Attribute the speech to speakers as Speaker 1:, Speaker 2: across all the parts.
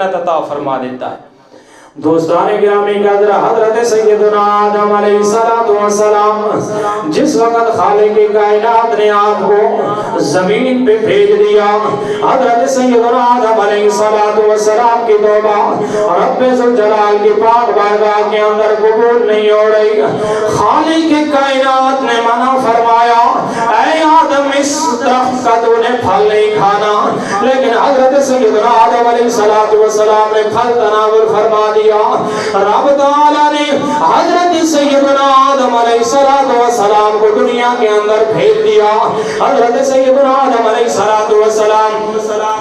Speaker 1: عطا فرما دیتا ہے۔ دوستان گرامی قدر، حضرت سیدنا آدم علیہ السلام جس وقت خالق کائنات نے آپ کو زمین پہ بھیج دیا، حضرت سیدنا آدم علیہ السلام کی توبہ رب ذوالجلال کی پاک بارگاہ کے اندر قبول نہیں ہو رہی۔ خالق کائنات نے منع فرمایا، اے آدم اس درخت کا تو نے پھل نہیں کھانا، لیکن حضرت سیدنا آدم علیہ السلام نے پھل تناول فرما دیا۔ رب تعالیٰ نے حضرت سیدنا آدم علیہ السلام کو دنیا کے اندر بھیج دیا۔ حضرت سیدنا آدم علیہ السلام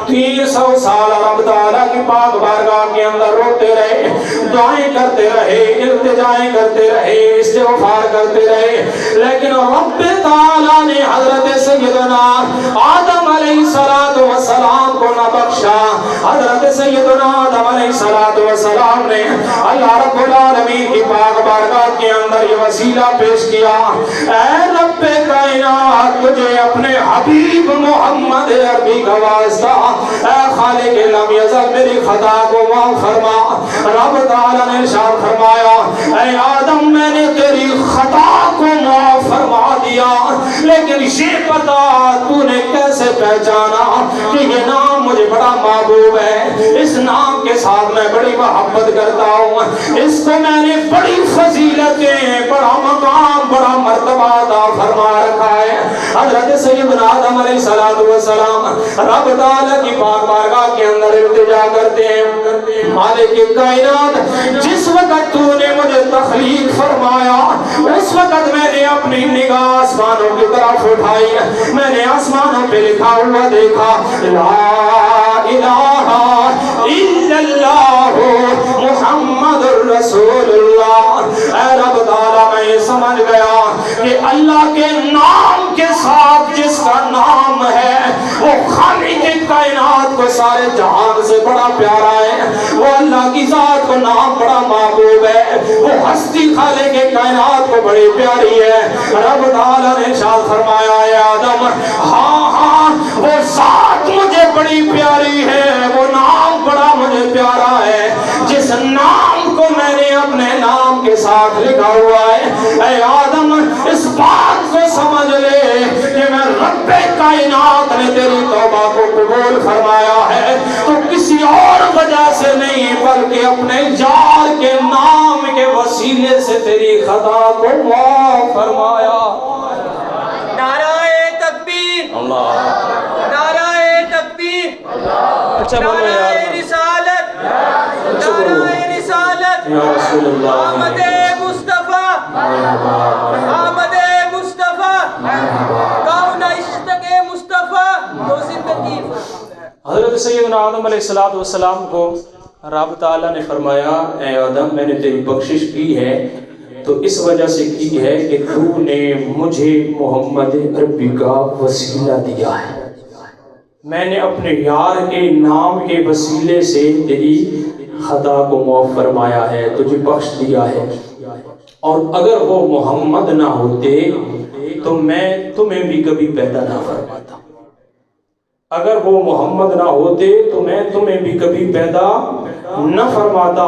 Speaker 1: 300 سال رب تعالیٰ کی پاک بارگاہ کے اندر روتے رہے، دعائیں کرتے رہے، التجائیں کرتے رہے، استغفار کرتے رہے، لیکن رب تعالیٰ نے حضرت سیدنا آدم علیہ السلام کو نہ بخشا۔ حضرت سیدنا آدم علیہ السلام نے اللہ رب العالمین کی پاک بارگاہ کے اندر یہ وسیلہ پیش کیا، اے رب کائنات تجھے اپنے حبیب محمد عربی کا واسطہ، اے خالق لم یزل میری خطا کو معاف فرما۔ رب تعالیٰ نے ارشاد فرمایا، اے آدم میں نے تیری خطا کو معاف فرما دیا، لیکن یہ پتا تو نے کیسے پہچانا کہ یہ نام مجھے بڑا محبوب ہے، اس نام کے ساتھ میں بڑی محبت کرتا ہوں، اس کو میں نے بڑی فضیلتیں، بڑا مقام، بڑا مرتبہ عطا فرما رکھا ہے۔ حضرت سیدنا آدم علیہ السلام رب تعالیٰ کی پاک بارگاہ کے اندر التجا کرتے ہیں، مالک کائنات جس وقت تو نے مجھے تخلیق فرمایا، اس وقت میں نے اپنی نگاہ آسمانوں کی طرف اٹھائی، میں نے آسمانوں پہ لکھا ہوا دیکھا، لا الہ الا اللہ محمد رسول اللہ۔ اے رب تعالیٰ میں یہ سمجھ گیا کہ اللہ کے نام کے ساتھ جس کا نام ہے وہ خالق کائنات کو سارے جہان سے بڑا پیارا ہے، وہ اللہ کی ذات کو نام بڑا محبوب ہے، وہ ہستی خالق کائنات کو بڑی پیاری ہے۔ رب تعالیٰ نے ارشاد فرمایا، اے آدم ہاں ہاں وہ ذات مجھے بڑی پیاری ہے، وہ نام بڑا مجھے پیارا ہے، جس نام کو میں نے اپنے نام کے ساتھ لکھا ہوا ہے۔ اے آدم اس بات کو سمجھ لے کہ میں رب کائنات نے تیری توبہ کو قبول فرمایا ہے تو کسی اور وجہ سے نہیں، بلکہ اپنے یار کے نام کے وسیلے سے تیری خطا کو معاف فرمایا۔
Speaker 2: نعرہ تکبیر،
Speaker 1: اللہ،
Speaker 2: نعرہ تکبیر،
Speaker 1: اچھا بولو یار،
Speaker 2: نعرہ رسالت، نعرہ رسالت،
Speaker 1: یا رسول اللہ،
Speaker 2: آمد مصطفیٰ، آمد مصطفیٰ، کون عشق مصطفیٰ تو زندگی۔
Speaker 1: حضرت سیدنا آدم علیہ السلام کو رب تعالیٰ نے فرمایا، اے آدم میں نے تیری بخشش کی ہے تو اس وجہ سے کی ہے کہ تو نے مجھے محمد عربی کا وسیلہ دیا ہے، میں نے اپنے یار کے نام کے وسیلے سے تیری خطا کو معاف فرمایا ہے، تجھے بخش دیا ہے، اور اگر وہ محمد نہ ہوتے تو میں تمہیں بھی کبھی پیدا نہ فرماتا، اگر وہ محمد نہ ہوتے تو میں تمہیں بھی کبھی پیدا نہ فرماتا۔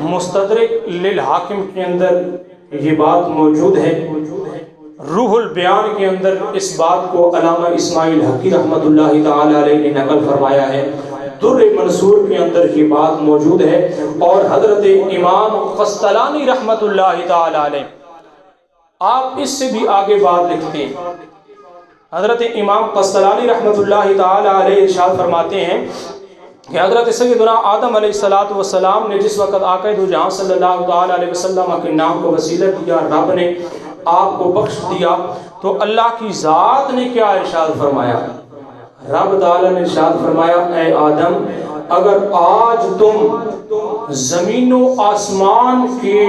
Speaker 1: مستدرک للحاکم کے اندر یہ بات موجود ہے، روح البیان کے اندر اس بات کو علامہ اسماعیل حقی رحمۃ اللہ تعالی علیہ نے نقل فرمایا ہے، در منصور کے اندر یہ بات موجود ہے، اور حضرت امام قسطلانی رحمۃ اللہ تعالی علیہ آپ اس سے بھی آگے بات لکھتے ہیں۔ حضرت امام قسطلانی رحمۃ اللہ تعالی علیہ ارشاد فرماتے ہیں کہ حضرت سیدنا آدم علیہ السلام نے جس وقت آقا دو جہاں صلی اللہ تعالی علیہ وسلم کے نام کو وسیلہ دیا، رب نے آپ کو بخش دیا، تو اللہ کی ذات نے کیا ارشاد فرمایا؟ رب تعالی نے ارشاد فرمایا، اے آدم اگر آج تم زمین و آسمان کے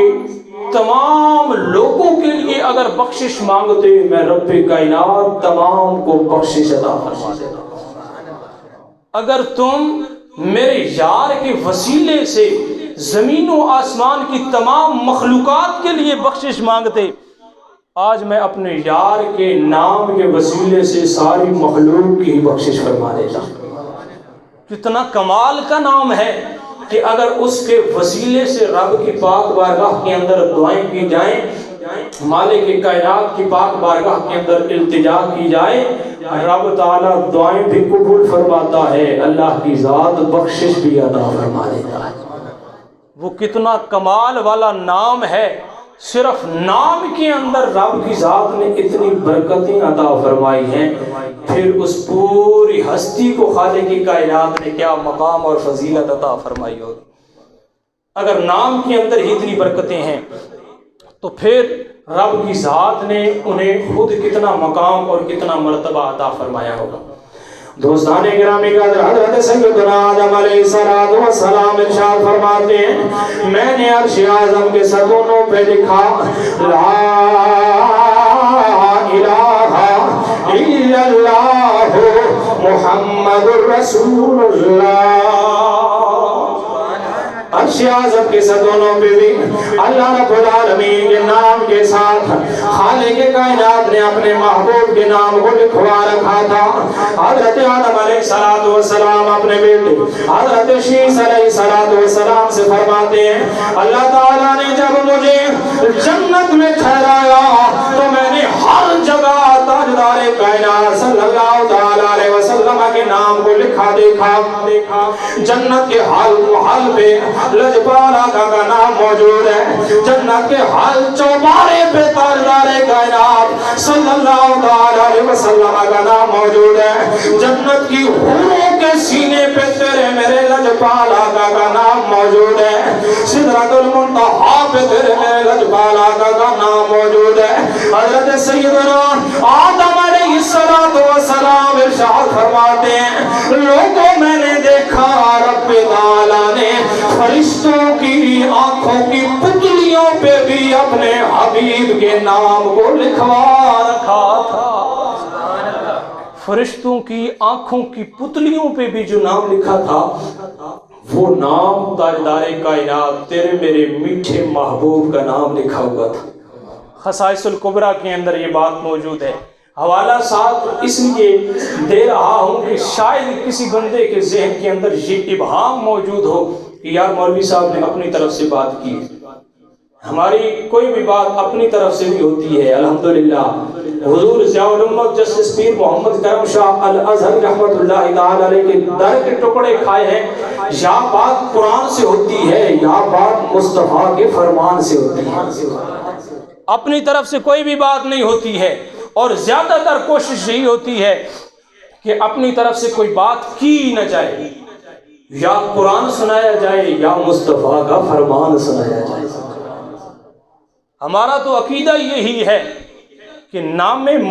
Speaker 1: تمام لوگوں کے لیے اگر بخشش مانگتے، میں رب کائنات تمام کو بخشش عطا فرما دیتا۔ اگر تم میرے یار کے وسیلے سے زمین و آسمان کی تمام مخلوقات کے لیے بخشش مانگتے، آج میں اپنے یار کے نام کے وسیلے سے ساری مخلوق کی بخشش فرما دیتا۔ کتنا کمال کا نام ہے کہ اگر اس کے وسیلے سے رب کی پاک بارگاہ کے اندر دعائیں کی جائیں، مالک کائنات کی پاک بارگاہ کے اندر التجا کی جائے، رب تعالیٰ دعائیں بھی قبول فرماتا ہے، اللہ کی ذات بخشش بھی عطا فرما دیتا ہے۔ وہ کتنا کمال والا نام ہے، صرف نام کے اندر رب کی ذات نے اتنی برکتیں عطا فرمائی ہیں، پھر اس پوری ہستی کو خالق کی کائنات نے کیا مقام اور فضیلت عطا فرمائی ہوگی۔ اگر نام کے اندر ہی اتنی برکتیں ہیں تو پھر رب کی ذات نے انہیں خود کتنا مقام اور کتنا مرتبہ عطا فرمایا ہوگا۔ دوستان گرامی قدر، حضرت سیدنا آدم علیہ السلام ارشاد فرماتے ہیں، میں نے عرش اعظم کے ستونوں پہ لکھا لا الہ الا اللہ محمد رسول اللہ۔ عرش اعظم کے ستونوں پہ بھی اللہ رب العالمین کے نام کے ساتھ خالق کائنات نے اپنے محبوب کے نام کو لکھوا رکھا تھا۔ حضرت آدم علیہ السلام اپنے بیٹے حضرت شیس علیہ السلام سے فرماتے ہیں، اللہ تعالیٰ نے جب مجھے جنت میں ٹھہرایا تو میں نے ہر جگہ تاجدار کائنات صلی اللہ تعالیٰ علیہ وسلم کے نام کو لکھا دیکھا۔ جنت کے حال محل پہ لجپال آقا کا نام موجود ہے، جنت کے حال چوبارے پہ تاجدار کائنات صلی اللہ علیہ وسلم کا نام موجود ہے، جنت کی حوروں کے سینے پہ تیرے میرے لجپال آقا کا نام موجود ہے، سدرۃ المنتہا پہ تیرے میرے لجپال آقا کا نام موجود ہے۔ حضرت سیدنا آدم علیہ السلام ارشاد فرماتے ہیں، لوگوں میں نے دیکھا رب تعالیٰ نے فرشتوں کی آنکھوں کی پتلیوں پہ بھی اپنے حبیب کے نام کو لکھوا رکھا تھا۔ فرشتوں کی آنکھوں کی پتلیوں پہ بھی جو نام لکھا تھا وہ نام تاجدار کائنات تیرے میرے میٹھے محبوب کا نام لکھا ہوا تھا۔ خصائص الکبریٰ کے اندر یہ بات موجود ہے۔ حوالہ ساتھ اس لیے دے رہا ہوں کہ شاید کسی بندے کے ذہن کے اندر یہ ابہام موجود ہو کہ یار مولوی صاحب نے اپنی طرف سے بات کی۔ ہماری کوئی بھی بات اپنی طرف سے بھی ہوتی ہے، الحمدللہ۔ حضور ضیاء الامت جسٹس پیر محمد کرم شاہ الازہری رحمۃ اللہ تعالی علیہ کے در کے ٹکڑے کھائے ہیں، یا بات قرآن سے ہوتی ہے یا بات مصطفیٰ کے فرمان سے ہوتی ہے۔ اپنی طرف سے کوئی بھی بات نہیں ہوتی ہے، اور زیادہ تر کوشش یہی ہوتی ہے کہ اپنی طرف سے کوئی بات کی نہ جائے، یا قرآن سنایا جائے یا مصطفیٰ کا فرمان سنایا جائے۔ ہمارا تو عقیدہ یہی ہے کہ نام محمد